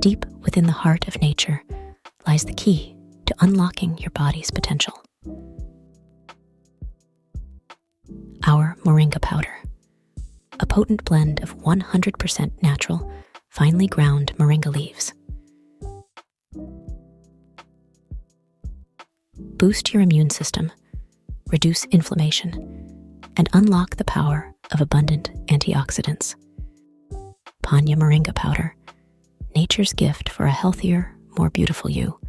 Deep within the heart of nature lies the key to unlocking your body's potential. Our Moringa Powder, a potent blend of 100% natural, finely ground moringa leaves. Boost your immune system, reduce inflammation, and unlock the power of abundant antioxidants. Panya Moringa Powder, nature's gift for a healthier, more beautiful you.